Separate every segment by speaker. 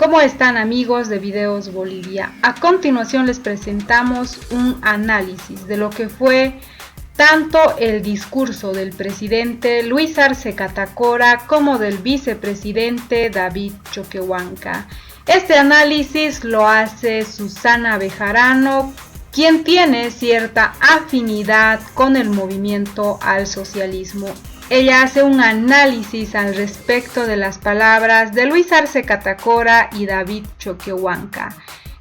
Speaker 1: ¿Cómo están, amigos de Videos Bolivia? A continuación les presentamos un análisis de lo que fue tanto el discurso del presidente Luis Arce Catacora como del vicepresidente David Choquehuanca. Este análisis lo hace Susana Bejarano, quien tiene cierta afinidad con el movimiento al socialismo. Ella hace un análisis al respecto de las palabras de Luis Arce Catacora y David Choquehuanca.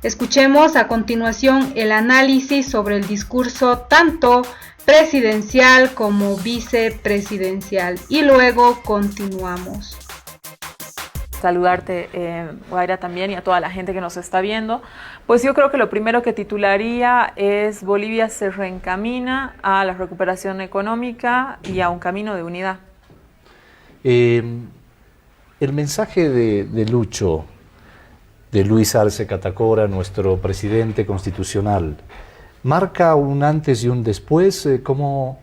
Speaker 1: Escuchemos a continuación el análisis sobre el discurso tanto presidencial como vicepresidencial y luego continuamos.
Speaker 2: Saludarte, Guaira, también, y a toda la gente que nos está viendo. Pues yo creo que lo primero que titularía es: Bolivia se reencamina a la recuperación económica y a un camino de unidad.
Speaker 3: El mensaje de Lucho, de Luis Arce Catacora, nuestro presidente constitucional, marca un antes y un después. ¿Cómo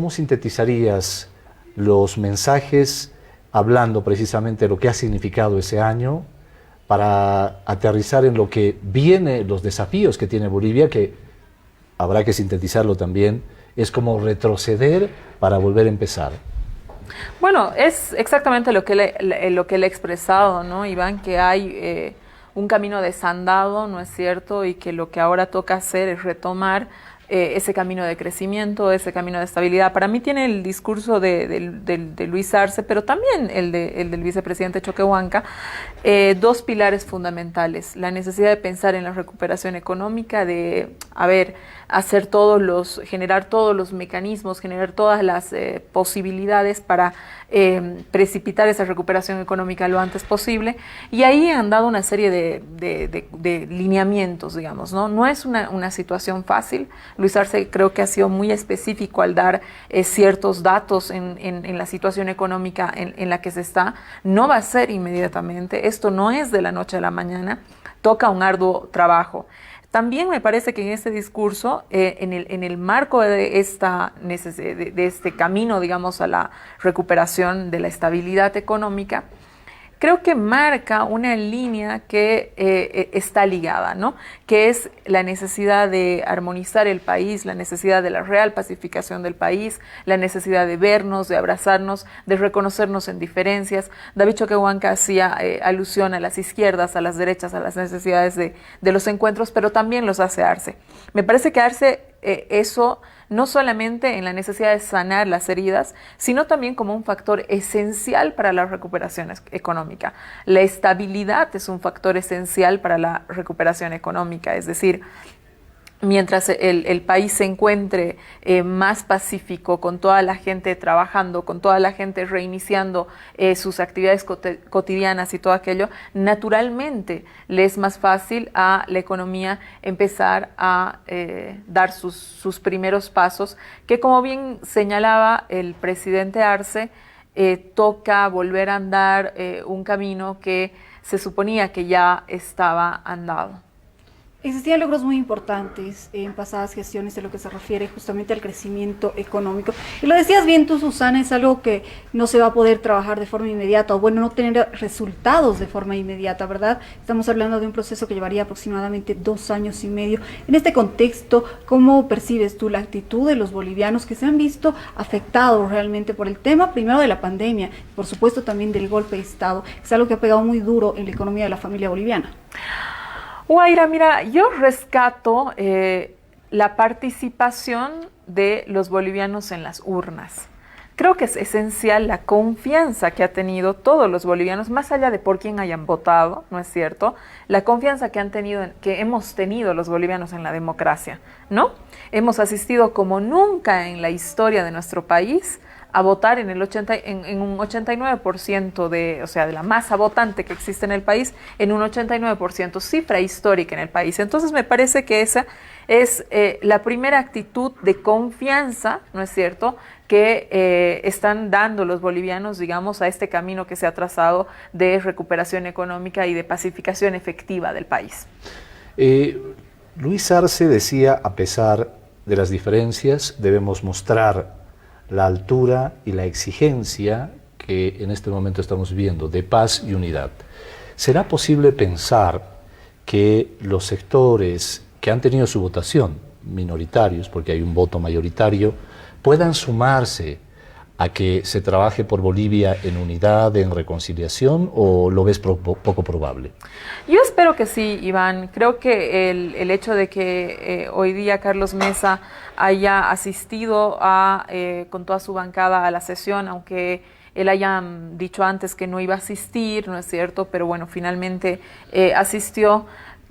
Speaker 3: sintetizarías los mensajes hablando precisamente de lo que ha significado ese año para aterrizar en lo que viene, los desafíos que tiene Bolivia, que habrá que sintetizarlo también, es como retroceder para volver a empezar?
Speaker 2: Bueno, es exactamente lo que le he expresado, ¿no, Iván? Que hay un camino desandado, ¿no es cierto? Y que lo que ahora toca hacer es retomar ese camino de crecimiento, ese camino de estabilidad. Para mí tiene el discurso de Luis Arce, pero también el del vicepresidente Choquehuanca, dos pilares fundamentales: la necesidad de pensar en la recuperación económica, de generar todos los mecanismos, generar todas las posibilidades para precipitar esa recuperación económica lo antes posible. Y ahí han dado una serie de lineamientos, digamos, ¿no? No es una situación fácil. Luis Arce creo que ha sido muy específico al dar ciertos datos en la situación económica en la que se está. No va a ser inmediatamente, esto no es de la noche a la mañana, toca un arduo trabajo. También me parece que en este discurso, en el marco de este camino, digamos, a la recuperación de la estabilidad económica, creo que marca una línea que está ligada, ¿no? Que es la necesidad de armonizar el país, la necesidad de la real pacificación del país, la necesidad de vernos, de abrazarnos, de reconocernos en diferencias. David Choquehuanca hacía alusión a las izquierdas, a las derechas, a las necesidades de los encuentros, pero también los hace Arce. Me parece que Arce eso no solamente en la necesidad de sanar las heridas, sino también como un factor esencial para la recuperación económica. La estabilidad es un factor esencial para la recuperación económica, es decir, mientras el país se encuentre más pacífico, con toda la gente trabajando, con toda la gente reiniciando sus actividades cotidianas y todo aquello, naturalmente le es más fácil a la economía empezar a dar sus primeros pasos, que, como bien señalaba el presidente Arce, toca volver a andar un camino que se suponía que ya estaba andado.
Speaker 4: Existían logros muy importantes en pasadas gestiones en lo que se refiere justamente al crecimiento económico. Y lo decías bien tú, Susana, es algo que no se va a poder trabajar de forma inmediata, o bueno, no tener resultados de forma inmediata, ¿verdad? Estamos hablando de un proceso que llevaría aproximadamente 2 años y medio. En este contexto, ¿cómo percibes tú la actitud de los bolivianos que se han visto afectados realmente por el tema, primero de la pandemia, y por supuesto también del golpe de Estado? Es algo que ha pegado muy duro en la economía de la familia boliviana.
Speaker 2: Guaira, mira, yo rescato la participación de los bolivianos en las urnas. Creo que es esencial la confianza que ha tenido todos los bolivianos, más allá de por quién hayan votado, ¿no es cierto? La confianza que hemos tenido los bolivianos en la democracia, ¿no? Hemos asistido como nunca en la historia de nuestro país a votar en un 89% de la masa votante que existe en el país, en un 89%, cifra histórica en el país. Entonces me parece que esa es la primera actitud de confianza, ¿no es cierto?, que están dando los bolivianos, digamos, a este camino que se ha trazado de recuperación económica y de pacificación efectiva del país.
Speaker 3: Luis Arce decía: a pesar de las diferencias, debemos mostrar la altura y la exigencia que en este momento estamos viendo de paz y unidad. ¿será posible pensar que los sectores que han tenido su votación, minoritarios, porque hay un voto mayoritario, puedan sumarse a que se trabaje por Bolivia en unidad, en reconciliación, o lo ves poco probable?
Speaker 2: Yo espero que sí, Iván. Creo que el hecho de que hoy día Carlos Mesa haya asistido con toda su bancada a la sesión, aunque él haya dicho antes que no iba a asistir, ¿no es cierto? Pero bueno, finalmente asistió.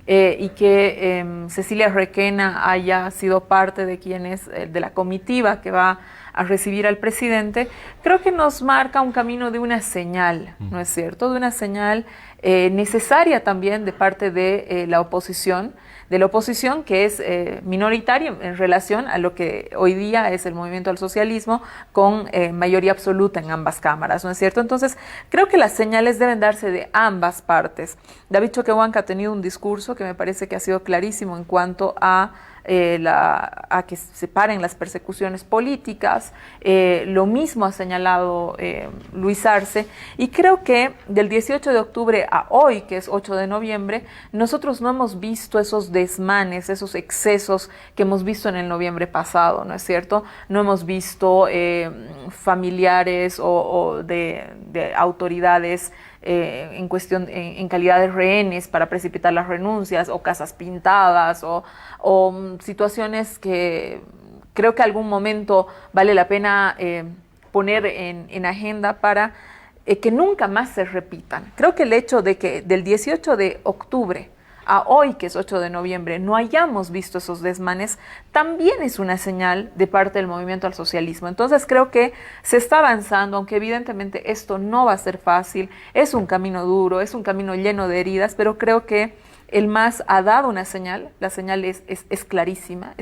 Speaker 2: Y que Cecilia Requena haya sido parte de de la comitiva que va a recibir al presidente, creo que nos marca un camino de una señal, ¿no es cierto? De una señal necesaria también de parte de la oposición que es minoritaria en relación a lo que hoy día es el movimiento al socialismo con mayoría absoluta en ambas cámaras, ¿no es cierto? Entonces, creo que las señales deben darse de ambas partes. David Choquehuanca ha tenido un discurso que me parece que ha sido clarísimo en cuanto a que se paren las persecuciones políticas. Lo mismo ha señalado Luis Arce, y creo que del 18 de octubre a hoy, que es 8 de noviembre, nosotros no hemos visto esos desmanes, esos excesos que hemos visto en el noviembre pasado, ¿no es cierto? No hemos visto familiares o de autoridades en calidad de rehenes para precipitar las renuncias, o casas pintadas, o situaciones que creo que algún momento vale la pena poner en agenda para que nunca más se repitan. Creo que el hecho de que del 18 de octubre a hoy, que es 8 de noviembre, no hayamos visto esos desmanes, también es una señal de parte del movimiento al socialismo. Entonces creo que se está avanzando, aunque evidentemente esto no va a ser fácil, es un camino duro, es un camino lleno de heridas, pero creo que el MAS ha dado una señal, la señal es clarísima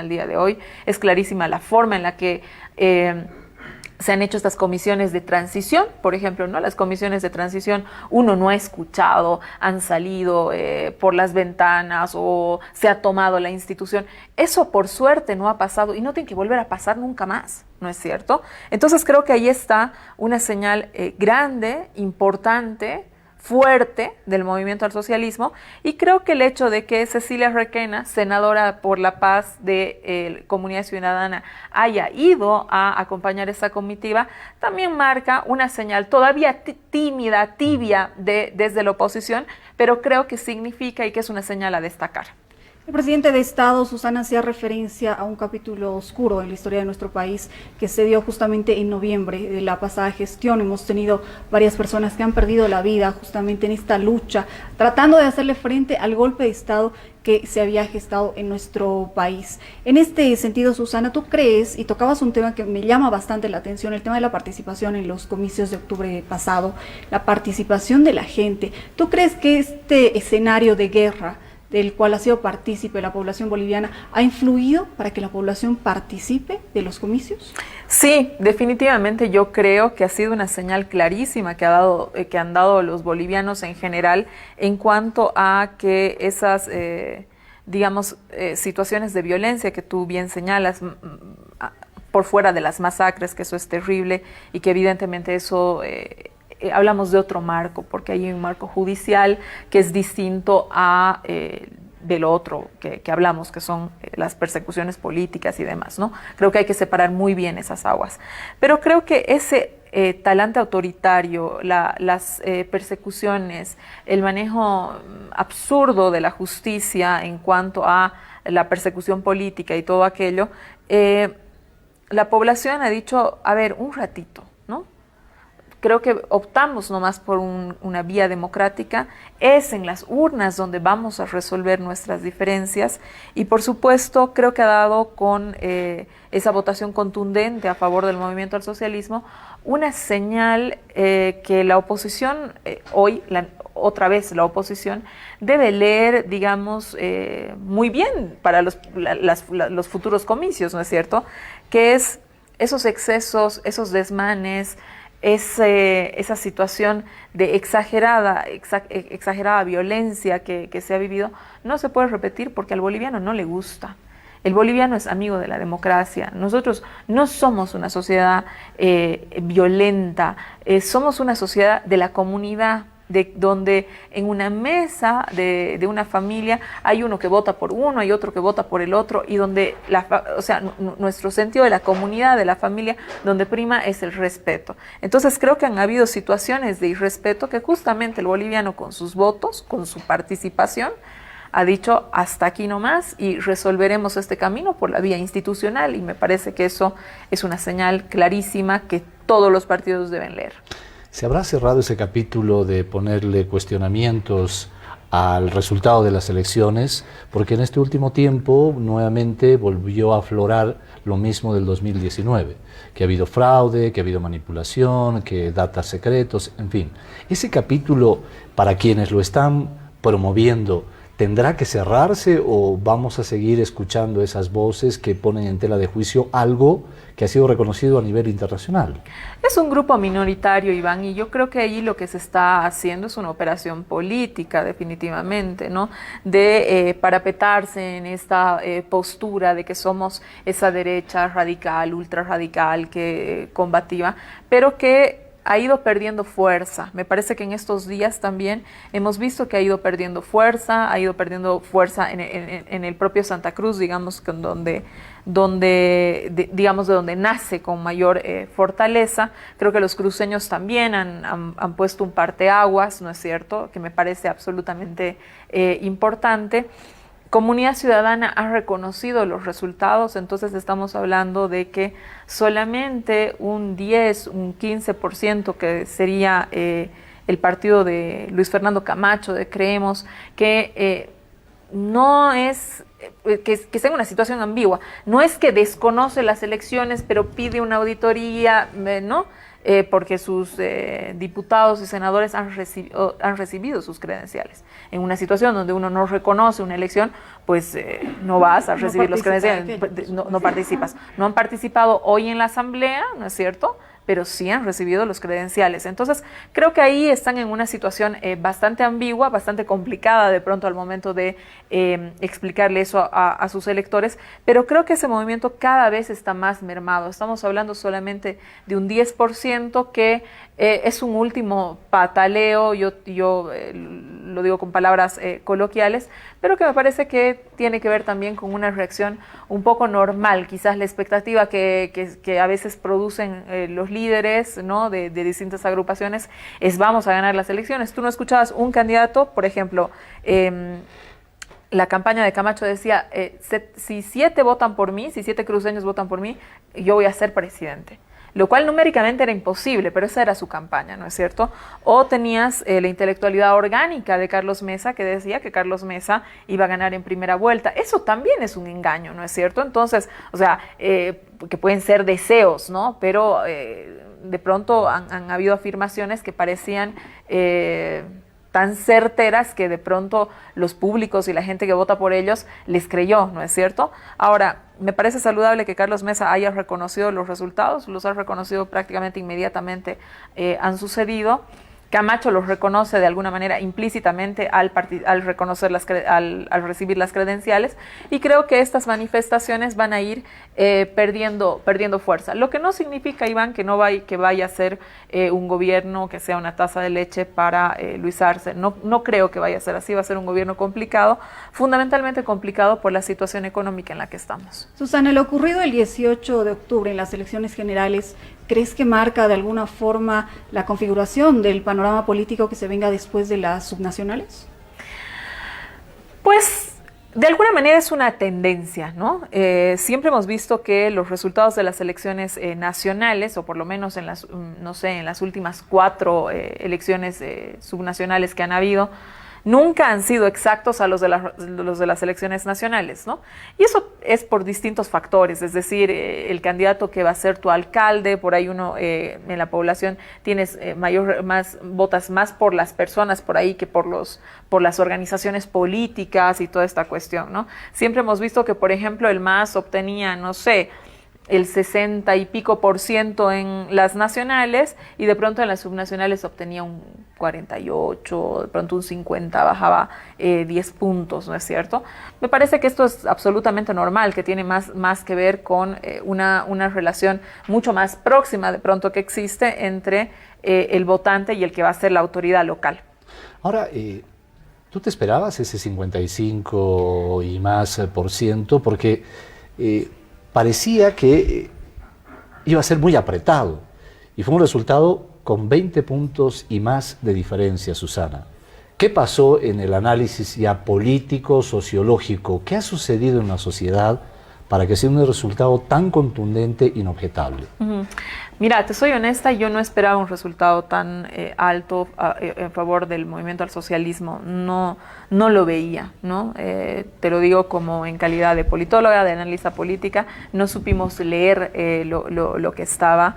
Speaker 2: el día de hoy, es clarísima la forma en la que se han hecho estas comisiones de transición, por ejemplo, ¿no? Las comisiones de transición uno no ha escuchado, han salido por las ventanas o se ha tomado la institución. Eso por suerte no ha pasado y no tiene que volver a pasar nunca más, ¿no es cierto? Entonces creo que ahí está una señal grande, importante, fuerte del movimiento al socialismo, y creo que el hecho de que Cecilia Requena, senadora por la paz de Comunidad Ciudadana, haya ido a acompañar esta comitiva, también marca una señal todavía tímida, tibia desde la oposición, pero creo que significa y que es una señal a destacar.
Speaker 4: El presidente de Estado, Susana, hacía referencia a un capítulo oscuro en la historia de nuestro país que se dio justamente en noviembre de la pasada gestión. Hemos tenido varias personas que han perdido la vida justamente en esta lucha, tratando de hacerle frente al golpe de Estado que se había gestado en nuestro país. En este sentido, Susana, ¿tú crees, y tocabas un tema que me llama bastante la atención, el tema de la participación en los comicios de octubre pasado, la participación de la gente? ¿Tú crees que este escenario de guerra del cual ha sido partícipe la población boliviana, ha influido para que la población participe de los comicios?
Speaker 2: Sí, definitivamente yo creo que ha sido una señal clarísima que han dado los bolivianos en general en cuanto a que esas, situaciones de violencia que tú bien señalas, por fuera de las masacres, que eso es terrible y que evidentemente eso... hablamos de otro marco, porque hay un marco judicial que es distinto a de lo otro que hablamos, que son las persecuciones políticas y demás, ¿no? Creo que hay que separar muy bien esas aguas. Pero creo que ese talante autoritario, las persecuciones, el manejo absurdo de la justicia en cuanto a la persecución política y todo aquello, la población ha dicho, a ver, un ratito, ¿no? Creo que optamos nomás por una vía democrática, es en las urnas donde vamos a resolver nuestras diferencias, y por supuesto creo que ha dado con esa votación contundente a favor del movimiento al socialismo una señal que la oposición, otra vez la oposición, debe leer, digamos, muy bien para los futuros comicios, ¿no es cierto? Que es esos excesos, esos desmanes, esa situación de exagerada violencia que se ha vivido, no se puede repetir porque al boliviano no le gusta. El boliviano es amigo de la democracia. Nosotros no somos una sociedad violenta, somos una sociedad de la comunidad, de donde en una mesa de una familia hay uno que vota por uno, hay otro que vota por el otro, y donde nuestro sentido de la comunidad, de la familia, donde prima es el respeto. Entonces creo que han habido situaciones de irrespeto que justamente el boliviano con sus votos, con su participación, ha dicho hasta aquí nomás y resolveremos este camino por la vía institucional, y me parece que eso es una señal clarísima que todos los partidos deben leer.
Speaker 3: ¿Se habrá cerrado ese capítulo de ponerle cuestionamientos al resultado de las elecciones? Porque en este último tiempo nuevamente volvió a aflorar lo mismo del 2019, que ha habido fraude, que ha habido manipulación, que datos secretos, en fin. Ese capítulo, para quienes lo están promoviendo, ¿tendrá que cerrarse o vamos a seguir escuchando esas voces que ponen en tela de juicio algo que ha sido reconocido a nivel internacional?
Speaker 2: Es un grupo minoritario, Iván, y yo creo que ahí lo que se está haciendo es una operación política, definitivamente, ¿no? De parapetarse en esta postura de que somos esa derecha radical, ultra radical, combativa, pero que ha ido perdiendo fuerza. Me parece que en estos días también hemos visto que ha ido perdiendo fuerza en el propio Santa Cruz, digamos, de donde nace con mayor fortaleza. Creo que los cruceños también han puesto un parteaguas, ¿no es cierto?, que me parece absolutamente importante. Comunidad Ciudadana ha reconocido los resultados, entonces estamos hablando de que solamente un 10, un 15%, que sería el partido de Luis Fernando Camacho, de Creemos, que no es que está en una situación ambigua. No es que desconoce las elecciones, pero pide una auditoría, ¿no? Porque sus diputados y senadores han recibido sus credenciales. En una situación donde uno no reconoce una elección, pues no vas a recibir los credenciales, no participas. No han participado hoy en la asamblea, ¿no es cierto?, pero sí han recibido los credenciales. Entonces, creo que ahí están en una situación bastante ambigua, bastante complicada de pronto al momento de explicarle eso a sus electores, pero creo que ese movimiento cada vez está más mermado. Estamos hablando solamente de un 10% que es un último pataleo, yo lo digo con palabras coloquiales, pero que me parece que tiene que ver también con una reacción un poco normal, quizás la expectativa que a veces producen los líderes, ¿no?, de distintas agrupaciones, es vamos a ganar las elecciones. Tú no escuchabas un candidato, por ejemplo, la campaña de Camacho decía, si 7 votan por mí, si 7 cruceños votan por mí, yo voy a ser presidente. Lo cual numéricamente era imposible, pero esa era su campaña, ¿no es cierto? O tenías la intelectualidad orgánica de Carlos Mesa, que decía que Carlos Mesa iba a ganar en primera vuelta. Eso también es un engaño, ¿no es cierto? Entonces, o sea, que pueden ser deseos, ¿no? Pero de pronto han habido afirmaciones que parecían tan certeras que de pronto los públicos y la gente que vota por ellos les creyó, ¿no es cierto? Ahora, me parece saludable que Carlos Mesa haya reconocido los resultados, los ha reconocido prácticamente inmediatamente, han sucedido. Camacho los reconoce de alguna manera implícitamente al recibir las credenciales, y creo que estas manifestaciones van a ir perdiendo fuerza. Lo que no significa, Iván, que vaya a ser un gobierno que sea una taza de leche para Luis Arce. No creo que vaya a ser así. Va a ser un gobierno complicado, fundamentalmente complicado por la situación económica en la que estamos.
Speaker 4: Susana, lo ocurrido el 18 de octubre en las elecciones generales, ¿crees que marca de alguna forma la configuración del panorama político que se venga después de las subnacionales?
Speaker 2: Pues de alguna manera es una tendencia, ¿no? Siempre hemos visto que los resultados de las elecciones nacionales, o por lo menos en las últimas 4 elecciones subnacionales que han habido, nunca han sido exactos a los de las elecciones nacionales, ¿no? Y eso es por distintos factores, es decir, el candidato que va a ser tu alcalde, por ahí uno en la población tienes votas más por las personas por ahí que por las organizaciones políticas y toda esta cuestión, ¿no? Siempre hemos visto que, por ejemplo, el MAS obtenía, no sé, el 60 y pico % en las nacionales, y de pronto en las subnacionales obtenía un 48, de pronto un 50, bajaba 10 puntos, ¿no es cierto? Me parece que esto es absolutamente normal, que tiene más que ver con una relación mucho más próxima de pronto que existe entre el votante y el que va a ser la autoridad local.
Speaker 3: Ahora, ¿tú te esperabas ese 55 y más por ciento? Porque parecía que iba a ser muy apretado y fue un resultado con 20 puntos y más de diferencia, Susana. ¿Qué pasó en el análisis ya político, sociológico? ¿Qué ha sucedido en la sociedad para que sea un resultado tan contundente, inobjetable?
Speaker 2: Mira, te soy honesta, yo no esperaba un resultado tan alto en favor del movimiento al socialismo. No lo veía, ¿no? Te lo digo como en calidad de politóloga, de analista política. No supimos leer lo que estaba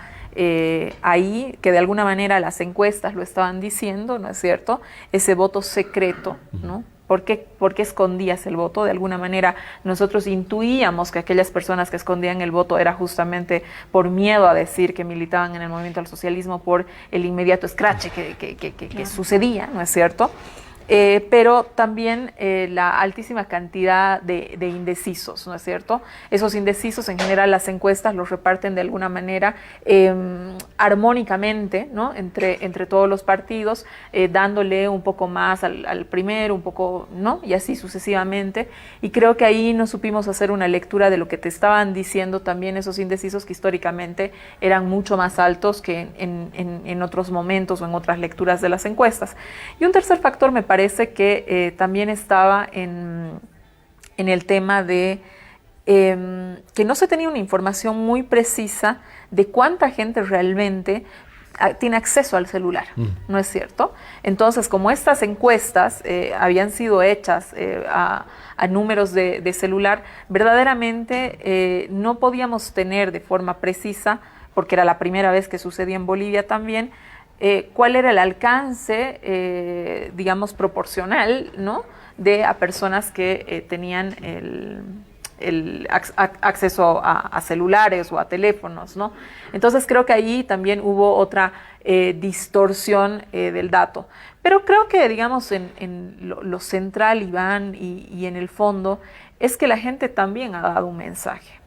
Speaker 2: ahí, que de alguna manera las encuestas lo estaban diciendo, ¿no es cierto? Ese voto secreto, ¿no? ¿Por qué escondías el voto? De alguna manera nosotros intuíamos que aquellas personas que escondían el voto era justamente por miedo a decir que militaban en el movimiento al socialismo por el inmediato escrache que sucedía, ¿no es cierto? Pero también la altísima cantidad de indecisos, ¿no es cierto? Esos indecisos, en general, las encuestas los reparten de alguna manera armónicamente, ¿no? Entre todos los partidos, dándole un poco más al primero, un poco, ¿no? Y así sucesivamente. Y creo que ahí no supimos hacer una lectura de lo que te estaban diciendo también esos indecisos, que históricamente eran mucho más altos que en otros momentos o en otras lecturas de las encuestas. Y un tercer factor me parece que también estaba en el tema de que no se tenía una información muy precisa de cuánta gente realmente tiene acceso al celular, ¿no es cierto? Entonces, como estas encuestas habían sido hechas a números de celular, verdaderamente no podíamos tener de forma precisa, porque era la primera vez que sucedía en Bolivia también, cuál era el alcance, digamos, proporcional, ¿no? A personas que tenían el acceso a celulares o a teléfonos, ¿no? Entonces creo que ahí también hubo otra distorsión del dato. Pero creo que, digamos, en lo central, Iván, y en el fondo, es que la gente también ha dado un mensaje,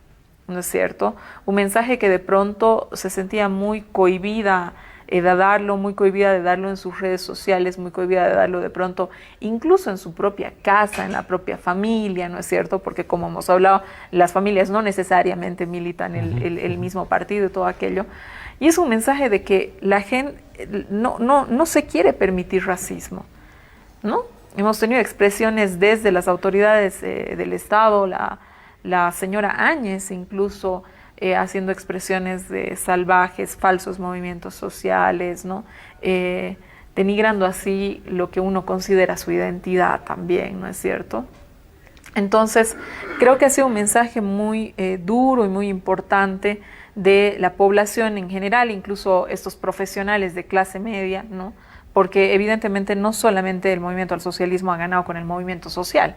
Speaker 2: ¿no es cierto? Un mensaje que de pronto se sentía muy cohibida de darlo, muy cohibida de darlo en sus redes sociales, muy cohibida de darlo de pronto incluso en su propia casa, en la propia familia, ¿no es cierto? Porque como hemos hablado, las familias no necesariamente militan el mismo partido y todo aquello. Y es un mensaje de que la gente no se quiere permitir racismo, ¿no? Hemos tenido expresiones desde las autoridades del Estado, la señora Áñez incluso, haciendo expresiones de salvajes, falsos movimientos sociales, ¿no? Denigrando así lo que uno considera su identidad también, ¿no es cierto? Entonces, creo que ha sido un mensaje muy duro y muy importante de la población en general, incluso estos profesionales de clase media, ¿no? Porque evidentemente no solamente el movimiento al socialismo ha ganado con el movimiento social,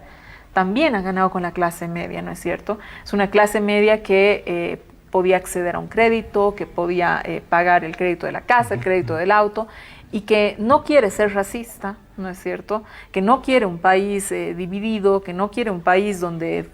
Speaker 2: también ha ganado con la clase media, ¿no es cierto? Es una clase media que podía acceder a un crédito, que podía pagar el crédito de la casa, el crédito del auto, y que no quiere ser racista, ¿no es cierto? Que no quiere un país dividido, que no quiere un país donde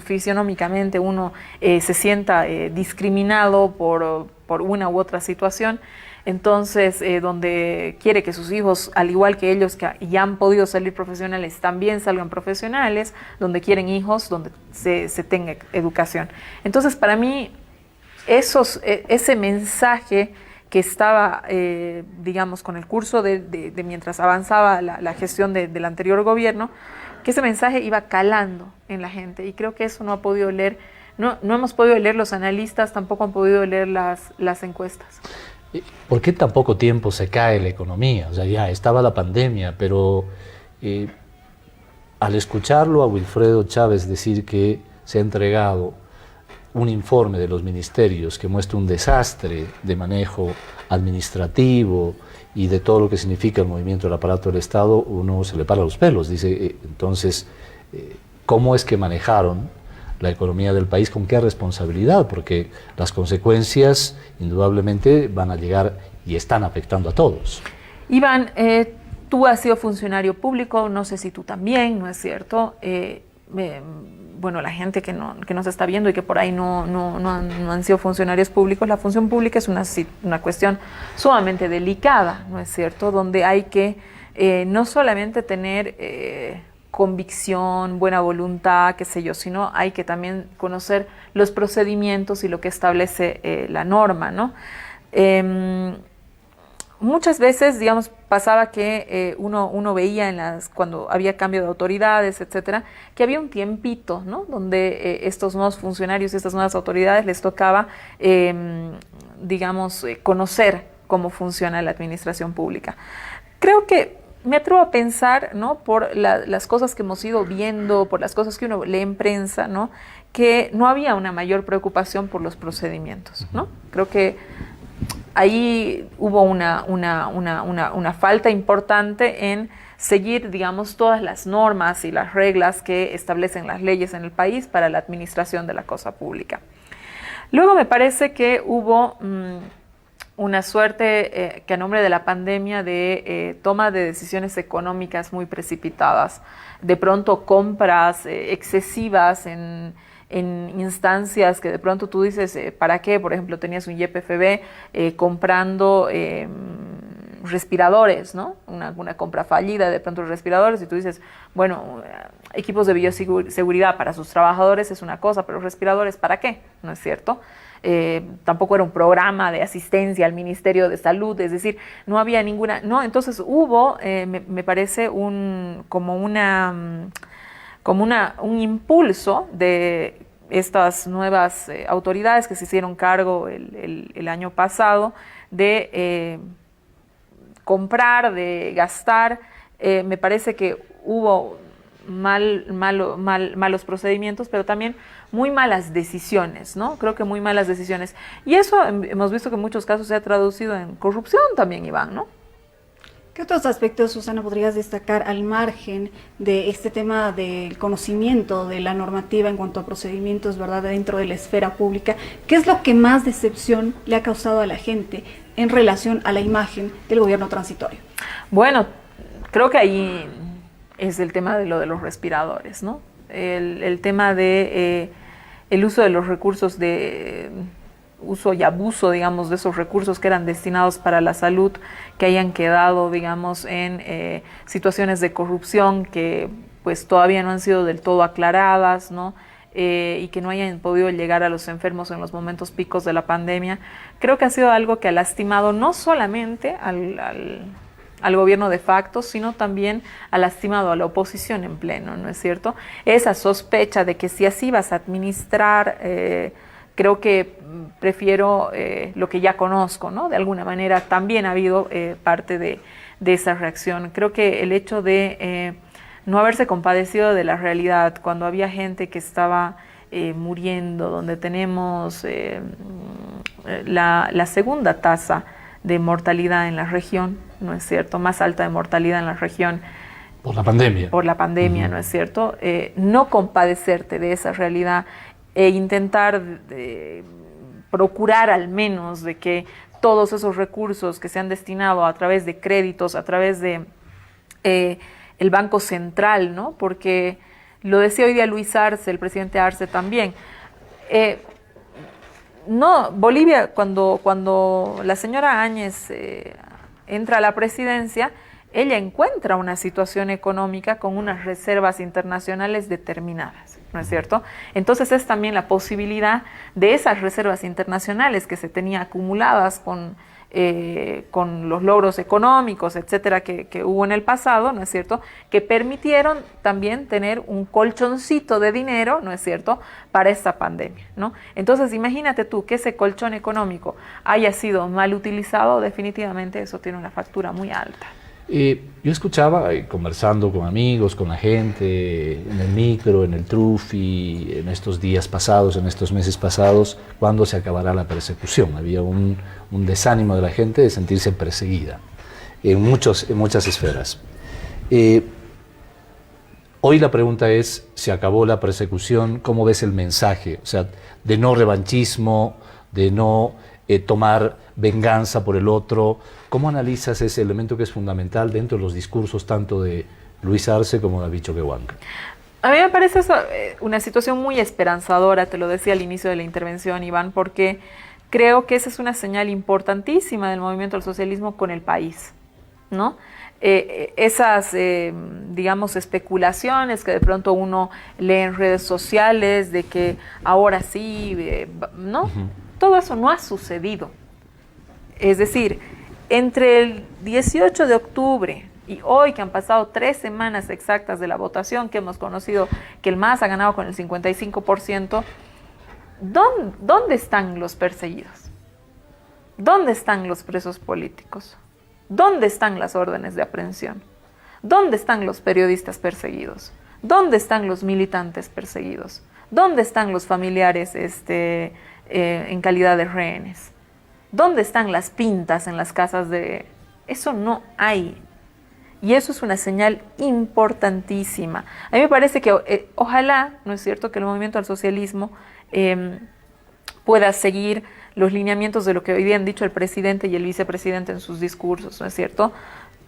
Speaker 2: fisionómicamente uno se sienta discriminado por una u otra situación. Entonces, donde quiere que sus hijos, al igual que ellos que ya han podido salir profesionales, también salgan profesionales, donde quieren hijos, donde se tenga educación. Entonces, para mí, ese mensaje que estaba, digamos, con el curso de mientras avanzaba la gestión del anterior gobierno, que ese mensaje iba calando en la gente. Y creo que eso no ha podido leer, no hemos podido leer los analistas, tampoco han podido leer las encuestas.
Speaker 3: ¿Por qué tan poco tiempo se cae la economía? O sea, ya estaba la pandemia, pero al escucharlo a Wilfredo Chávez decir que se ha entregado un informe de los ministerios que muestra un desastre de manejo administrativo y de todo lo que significa el movimiento del aparato del Estado, uno se le para los pelos. Dice, entonces, ¿cómo es que manejaron la economía del país? ¿Con qué responsabilidad? Porque las consecuencias indudablemente van a llegar y están afectando a todos.
Speaker 2: Iván, tú has sido funcionario público, no sé si tú también, ¿no es cierto? Bueno, la gente que nos está viendo y que por ahí no han sido funcionarios públicos, la función pública es una cuestión sumamente delicada, ¿no es cierto? Donde hay que no solamente tener convicción, buena voluntad, qué sé yo, sino hay que también conocer los procedimientos y lo que establece la norma, ¿no? Muchas veces, digamos, pasaba que uno veía cuando había cambio de autoridades, etcétera, que había un tiempito, ¿no? Donde estos nuevos funcionarios y estas nuevas autoridades les tocaba, digamos, conocer cómo funciona la administración pública. Creo que me atrevo a pensar, ¿no? Por las cosas que hemos ido viendo, por las cosas que uno lee en prensa, ¿no? Que no había una mayor preocupación por los procedimientos, ¿no? Creo que ahí hubo una falta importante en seguir, digamos, todas las normas y las reglas que establecen las leyes en el país para la administración de la cosa pública. Luego me parece que hubo una suerte que a nombre de la pandemia de toma de decisiones económicas muy precipitadas, de pronto compras excesivas en instancias que de pronto tú dices, ¿para qué? Por ejemplo, tenías un YPFB comprando respiradores, ¿no? Una compra fallida de pronto respiradores y tú dices, bueno, equipos de bioseguridad para sus trabajadores es una cosa, pero respiradores ¿para qué? ¿No es cierto? Tampoco era un programa de asistencia al Ministerio de Salud, es decir, no había ninguna, no, entonces hubo, me parece un impulso de estas nuevas autoridades que se hicieron cargo el año pasado de comprar, de gastar. Me parece que hubo malos procedimientos, pero también muy malas decisiones, ¿no? Creo que muy malas decisiones. Y eso hemos visto que en muchos casos se ha traducido en corrupción también, Iván, ¿no?
Speaker 4: ¿Qué otros aspectos, Susana, podrías destacar al margen de este tema del conocimiento de la normativa en cuanto a procedimientos, ¿verdad?, dentro de la esfera pública? ¿Qué es lo que más decepción le ha causado a la gente en relación a la imagen del gobierno transitorio?
Speaker 2: Bueno, creo que ahí es el tema de lo de los respiradores, ¿no? El tema de el uso de los recursos de uso y abuso, digamos, de esos recursos que eran destinados para la salud, que hayan quedado, digamos, en situaciones de corrupción que pues todavía no han sido del todo aclaradas, ¿no? Y que no hayan podido llegar a los enfermos en los momentos picos de la pandemia. Creo que ha sido algo que ha lastimado no solamente al gobierno de facto, sino también ha lastimado a la oposición en pleno, ¿no es cierto? Esa sospecha de que si así vas a administrar, creo que prefiero lo que ya conozco, ¿no? De alguna manera también ha habido parte de esa reacción. Creo que el hecho de no haberse compadecido de la realidad cuando había gente que estaba muriendo, donde tenemos la segunda tasa de mortalidad en la región, ¿no es cierto? Más alta de mortalidad en la región.
Speaker 3: Por la pandemia.
Speaker 2: Por la pandemia, ¿no es cierto? No compadecerte de esa realidad e intentar procurar al menos de que todos esos recursos que se han destinado a través de créditos, a través de el Banco Central, ¿no? Porque lo decía hoy día Luis Arce, el presidente Arce también, no, Bolivia, cuando la señora Áñez entra a la presidencia, ella encuentra una situación económica con unas reservas internacionales determinadas, ¿no es cierto? Entonces es también la posibilidad de esas reservas internacionales que se tenían acumuladas con los logros económicos, etcétera, que hubo en el pasado, ¿no es cierto?, que permitieron también tener un colchoncito de dinero, ¿no es cierto?, para esta pandemia, ¿no? Entonces, imagínate tú que ese colchón económico haya sido mal utilizado, definitivamente eso tiene una factura muy alta.
Speaker 3: Yo escuchaba, conversando con amigos, con la gente, en el micro, en el Trufi, en estos días pasados, en estos meses pasados, cuándo se acabará la persecución. Había un desánimo de la gente de sentirse perseguida en muchas esferas. Hoy la pregunta es, ¿se acabó la persecución? ¿Cómo ves el mensaje? O sea, de no revanchismo, de no tomar venganza por el otro. ¿Cómo analizas ese elemento que es fundamental dentro de los discursos tanto de Luis Arce como de David Choquehuanca?
Speaker 2: A mí me parece eso, una situación muy esperanzadora, te lo decía al inicio de la intervención, Iván, porque creo que esa es una señal importantísima del movimiento del socialismo con el país, ¿no? Esas, digamos, especulaciones que de pronto uno lee en redes sociales de que ahora sí, ¿no? Todo eso no ha sucedido. Es decir, entre el 18 de octubre y hoy, que han pasado 3 semanas exactas de la votación, que hemos conocido que el MAS ha ganado con el 55%, ¿dónde están los perseguidos? ¿Dónde están los presos políticos? ¿Dónde están las órdenes de aprehensión? ¿Dónde están los periodistas perseguidos? ¿Dónde están los militantes perseguidos? ¿Dónde están los familiares en calidad de rehenes? ¿Dónde están las pintas en las casas de...? Eso no hay. Y eso es una señal importantísima. A mí me parece que ojalá, ¿no es cierto?, que el movimiento al socialismo pueda seguir los lineamientos de lo que hoy día han dicho el presidente y el vicepresidente en sus discursos, ¿no es cierto?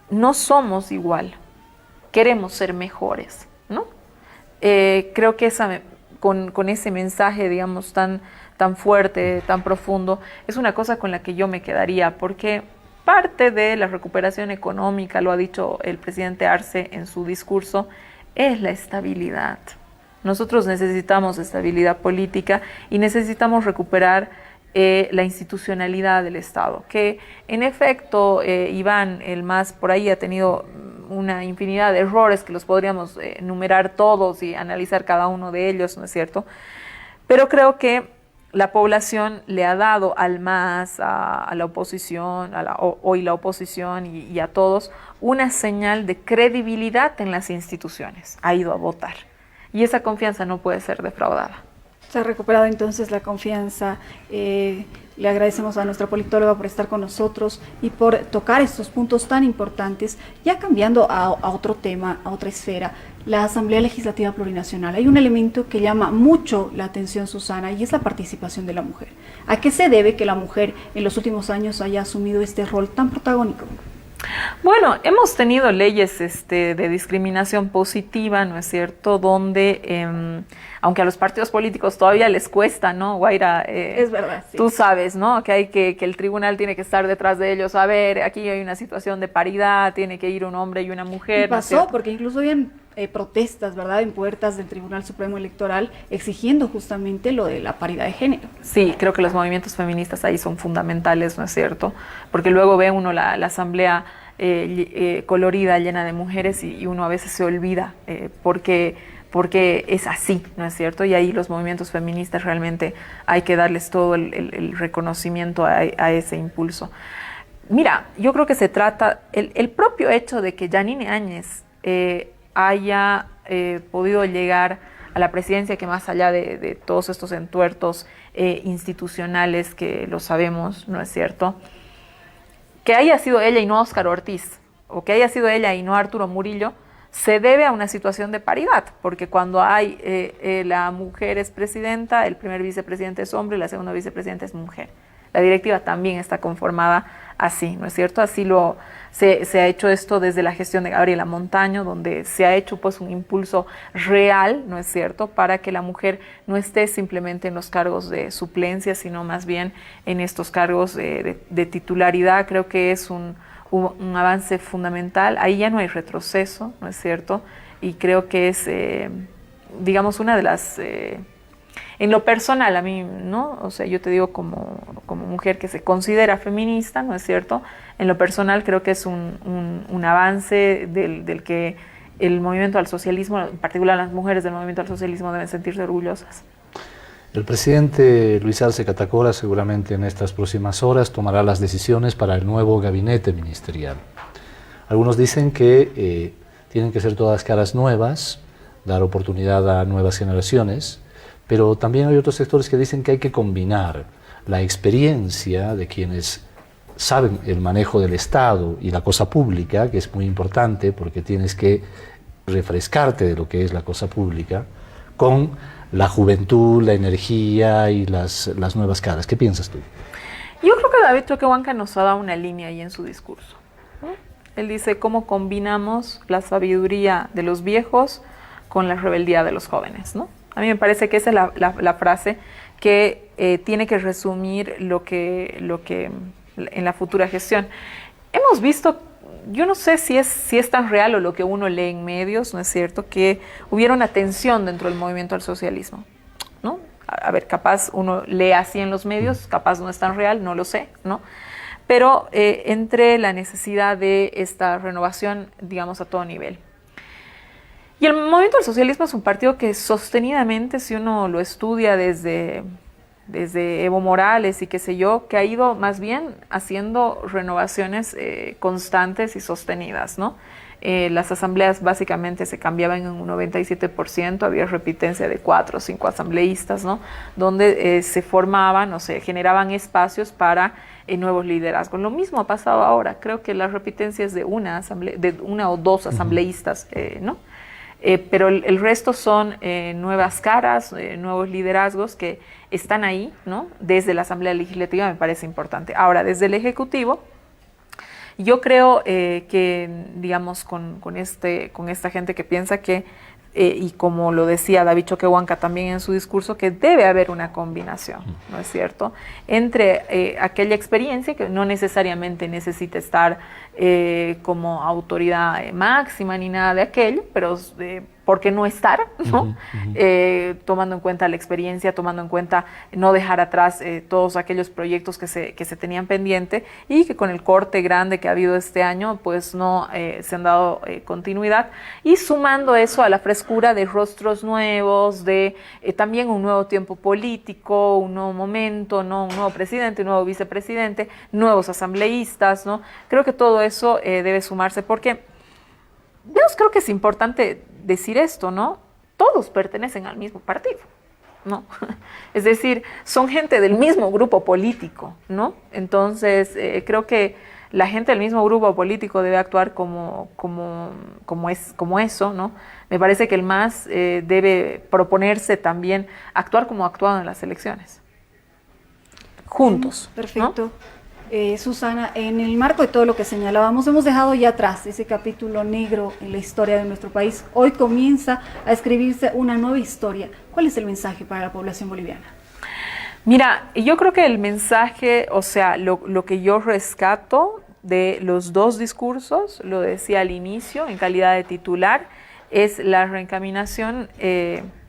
Speaker 2: No somos igual, queremos ser mejores, ¿no? Creo que con ese mensaje, digamos, tan fuerte, tan profundo, es una cosa con la que yo me quedaría, porque parte de la recuperación económica, lo ha dicho el presidente Arce en su discurso, es la estabilidad. Nosotros necesitamos estabilidad política y necesitamos recuperar la institucionalidad del Estado, que en efecto, Iván, el MAS, por ahí ha tenido una infinidad de errores que los podríamos enumerar todos y analizar cada uno de ellos, ¿no es cierto? Pero creo que la población le ha dado al MAS, a la oposición, hoy la oposición y a todos, una señal de credibilidad en las instituciones. Ha ido a votar. Y esa confianza no puede ser defraudada.
Speaker 4: Se ha recuperado entonces la confianza. Le agradecemos a nuestra politóloga por estar con nosotros y por tocar estos puntos tan importantes. Ya cambiando a otro tema, a otra esfera, la Asamblea Legislativa Plurinacional. Hay un elemento que llama mucho la atención, Susana, y es la participación de la mujer. ¿A qué se debe que la mujer en los últimos años haya asumido este rol tan protagónico?
Speaker 2: Bueno, hemos tenido leyes de discriminación positiva, ¿no es cierto?, donde, aunque a los partidos políticos todavía les cuesta, ¿no, Guaira?
Speaker 4: Es verdad, sí.
Speaker 2: Tú sabes, ¿no?, que el tribunal tiene que estar detrás de ellos. A ver, aquí hay una situación de paridad, tiene que ir un hombre y una mujer.
Speaker 4: Y pasó, ¿no? Porque incluso habían protestas, ¿verdad?, en puertas del Tribunal Supremo Electoral exigiendo justamente lo de la paridad de género.
Speaker 2: Sí, creo que los movimientos feministas ahí son fundamentales, ¿no es cierto? Porque luego ve uno la asamblea colorida, llena de mujeres y uno a veces se olvida porque es así, ¿no es cierto? Y ahí los movimientos feministas realmente hay que darles todo el reconocimiento a ese impulso. Mira, yo creo que se trata, el propio hecho de que Yanine Áñez haya podido llegar a la presidencia, que más allá de todos estos entuertos institucionales que lo sabemos, ¿no es cierto?, que haya sido ella y no Óscar Ortiz, o que haya sido ella y no Arturo Murillo, se debe a una situación de paridad, porque cuando hay la mujer es presidenta, el primer vicepresidente es hombre y la segunda vicepresidenta es mujer. La directiva también está conformada así, ¿no es cierto? Así se ha hecho esto desde la gestión de Gabriela Montaño, donde se ha hecho pues un impulso real, ¿no es cierto?, para que la mujer no esté simplemente en los cargos de suplencia, sino más bien en estos cargos de titularidad. Creo que es un avance fundamental. Ahí ya no hay retroceso, ¿no es cierto? Y creo que es, digamos, una de las... en lo personal, a mí, ¿no? O sea, yo te digo como mujer que se considera feminista, ¿no es cierto? En lo personal creo que es un avance del que el movimiento al socialismo, en particular las mujeres del movimiento al socialismo, deben sentirse orgullosas.
Speaker 3: El presidente Luis Arce Catacora seguramente en estas próximas horas tomará las decisiones para el nuevo gabinete ministerial. Algunos dicen que tienen que ser todas caras nuevas, dar oportunidad a nuevas generaciones, pero también hay otros sectores que dicen que hay que combinar la experiencia de quienes saben el manejo del Estado y la cosa pública, que es muy importante porque tienes que refrescarte de lo que es la cosa pública, con la juventud, la energía y las nuevas caras. ¿Qué piensas tú?
Speaker 2: Yo creo que David Choquehuanca nos ha dado una línea ahí en su discurso, ¿no? Él dice cómo combinamos la sabiduría de los viejos con la rebeldía de los jóvenes, ¿no? A mí me parece que esa es la frase que tiene que resumir lo que en la futura gestión. Hemos visto yo no sé si es tan real o lo que uno lee en medios, ¿no es cierto?, que hubiera una tensión dentro del movimiento al socialismo, ¿no? A ver, capaz uno lee así en los medios, capaz no es tan real, no lo sé, ¿no? Pero entre la necesidad de esta renovación, digamos, a todo nivel. Y el movimiento del socialismo es un partido que sostenidamente, si uno lo estudia desde Evo Morales y qué sé yo, que ha ido más bien haciendo renovaciones constantes y sostenidas, ¿no? Las asambleas básicamente se cambiaban en un 97%, había repitencia de 4 o 5 asambleístas, ¿no? Donde se formaban o se generaban espacios para nuevos liderazgos. Lo mismo ha pasado ahora, creo que la repitencia es de una o dos asambleístas, ¿no? Pero el resto son nuevas caras, nuevos liderazgos que están ahí, ¿no? Desde la Asamblea Legislativa me parece importante. Ahora, desde el Ejecutivo, yo creo que, digamos, con esta gente que piensa que, y como lo decía David Choquehuanca también en su discurso, que debe haber una combinación, ¿no es cierto?, entre aquella experiencia que no necesariamente necesita estar como autoridad máxima ni nada de aquello, pero ¿por qué no estar? ¿No? Tomando en cuenta la experiencia, tomando en cuenta no dejar atrás todos aquellos proyectos que se tenían pendiente y que con el corte grande que ha habido este año, pues no se han dado continuidad, y sumando eso a la frescura de rostros nuevos, de también un nuevo tiempo político, un nuevo momento, ¿no? Un nuevo presidente, un nuevo vicepresidente, nuevos asambleístas, ¿no? Creo que todo eso debe sumarse porque creo que es importante decir esto, ¿no? Todos pertenecen al mismo partido, ¿no? Es decir, son gente del mismo grupo político, ¿no? Entonces, creo que la gente del mismo grupo político debe actuar como eso, ¿no? Me parece que el MAS debe proponerse también actuar como ha actuado en las elecciones. Juntos.
Speaker 4: Perfecto. ¿No? Susana, en el marco de todo lo que señalábamos, hemos dejado ya atrás ese capítulo negro en la historia de nuestro país. Hoy comienza a escribirse una nueva historia. ¿Cuál es el mensaje para la población boliviana?
Speaker 2: Mira, yo creo que el mensaje, o sea, lo que yo rescato de los dos discursos, lo decía al inicio, en calidad de titular, es la reencaminación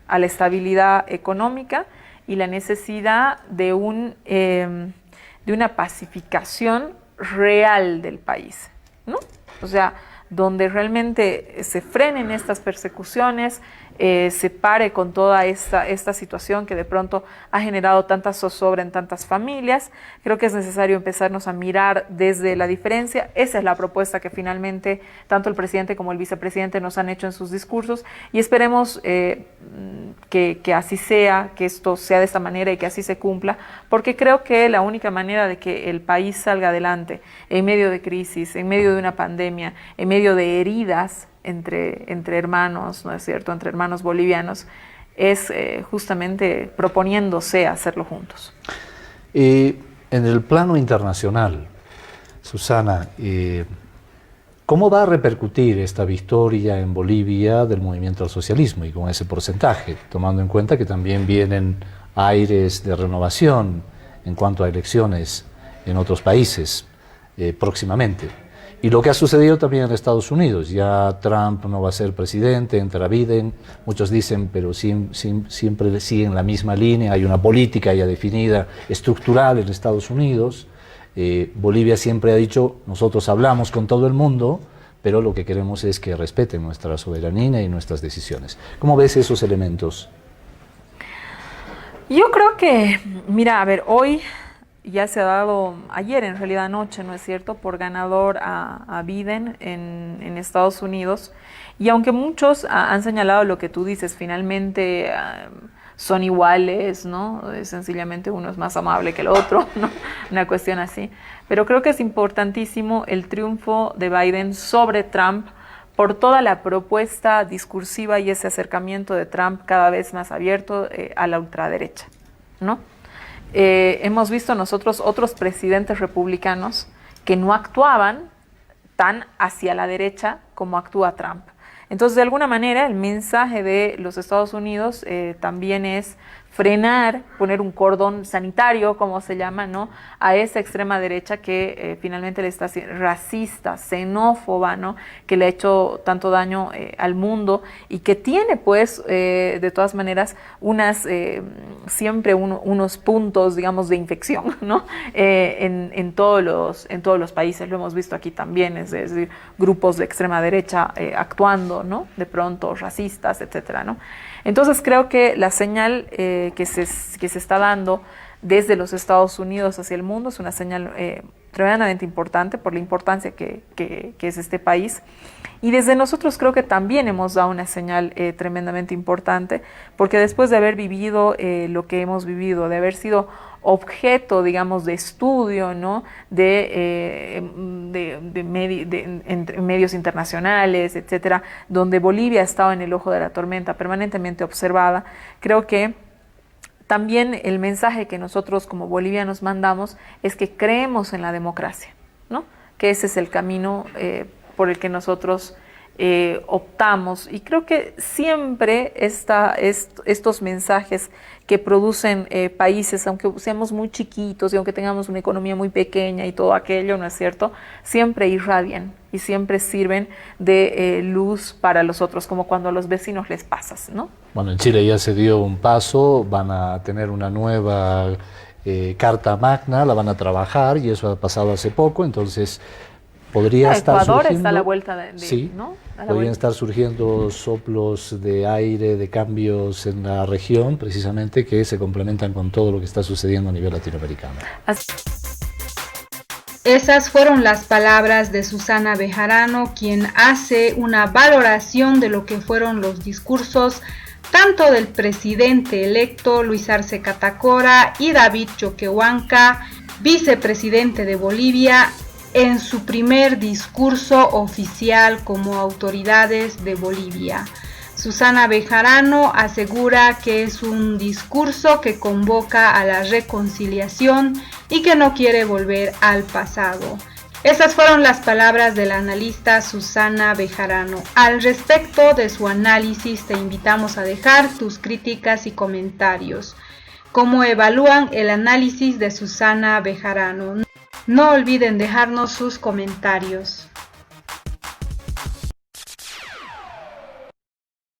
Speaker 2: a la estabilidad económica y la necesidad de una pacificación real del país, ¿no? O sea, donde realmente se frenen estas persecuciones, se pare con toda esta situación que de pronto ha generado tanta zozobra en tantas familias. Creo que es necesario empezarnos a mirar desde la diferencia. Esa es la propuesta que finalmente tanto el presidente como el vicepresidente nos han hecho en sus discursos, y esperemos que así sea, que esto sea de esta manera y que así se cumpla, porque creo que la única manera de que el país salga adelante en medio de crisis, en medio de una pandemia, en medio de heridas entre hermanos, ¿no es cierto?, entre hermanos bolivianos, es justamente proponiéndose hacerlo juntos.
Speaker 3: En el plano internacional, Susana, ¿cómo va a repercutir esta victoria en Bolivia del movimiento al socialismo y con ese porcentaje, tomando en cuenta que también vienen aires de renovación en cuanto a elecciones en otros países próximamente? Y lo que ha sucedido también en Estados Unidos, ya Trump no va a ser presidente, entra Biden, muchos dicen, pero siempre siguen la misma línea, hay una política ya definida, estructural en Estados Unidos. Bolivia siempre ha dicho, nosotros hablamos con todo el mundo, pero lo que queremos es que respeten nuestra soberanía y nuestras decisiones. ¿Cómo ves esos elementos?
Speaker 2: Yo creo que, mira, a ver, hoy ya se ha dado, ayer en realidad anoche, ¿no es cierto?, por ganador a Biden en Estados Unidos. Y aunque muchos han señalado lo que tú dices, finalmente son iguales, ¿no? Sencillamente uno es más amable que el otro, ¿no? Una cuestión así. Pero creo que es importantísimo el triunfo de Biden sobre Trump por toda la propuesta discursiva y ese acercamiento de Trump cada vez más abierto a la ultraderecha, ¿no? Hemos visto nosotros otros presidentes republicanos que no actuaban tan hacia la derecha como actúa Trump. Entonces, de alguna manera, el mensaje de los Estados Unidos también es frenar, poner un cordón sanitario, como se llama, ¿no?, a esa extrema derecha que finalmente le está racista, xenófoba, ¿no?, que le ha hecho tanto daño al mundo y que tiene, pues, de todas maneras, siempre unos puntos, digamos, de infección, ¿no?, en todos los países. Lo hemos visto aquí también, es decir, grupos de extrema derecha actuando, ¿no?, de pronto racistas, etcétera, ¿no? Entonces creo que la señal que se está dando desde los Estados Unidos hacia el mundo es una señal tremendamente importante por la importancia que es este país. Y desde nosotros creo que también hemos dado una señal tremendamente importante, porque después de haber vivido lo que hemos vivido, de haber sido objeto, digamos, de estudio, ¿no?, en medios internacionales, etcétera, donde Bolivia ha estado en el ojo de la tormenta, permanentemente observada, creo que también el mensaje que nosotros como bolivianos mandamos es que creemos en la democracia, ¿no?, que ese es el camino por el que nosotros optamos. Y creo que siempre estos mensajes que producen países, aunque seamos muy chiquitos y aunque tengamos una economía muy pequeña y todo aquello, ¿no es cierto?, siempre irradian y siempre sirven de luz para los otros, como cuando a los vecinos les pasas, ¿no?
Speaker 3: Bueno, en Chile ya se dio un paso, van a tener una nueva Carta Magna, la van a trabajar y eso ha pasado hace poco, entonces podría estar
Speaker 2: Ecuador
Speaker 3: surgiendo,
Speaker 2: está a la vuelta
Speaker 3: sí,
Speaker 2: ¿no?
Speaker 3: Podrían estar surgiendo soplos de aire, de cambios en la región, precisamente, que se complementan con todo lo que está sucediendo a nivel latinoamericano.
Speaker 1: Esas fueron las palabras de Susana Bejarano, quien hace una valoración de lo que fueron los discursos tanto del presidente electo Luis Arce Catacora y David Choquehuanca, vicepresidente de Bolivia, en su primer discurso oficial como autoridades de Bolivia. Susana Bejarano asegura que es un discurso que convoca a la reconciliación y que no quiere volver al pasado. Esas fueron las palabras de la analista Susana Bejarano. Al respecto de su análisis, te invitamos a dejar tus críticas y comentarios. ¿Cómo evalúan el análisis de Susana Bejarano? No olviden dejarnos sus comentarios.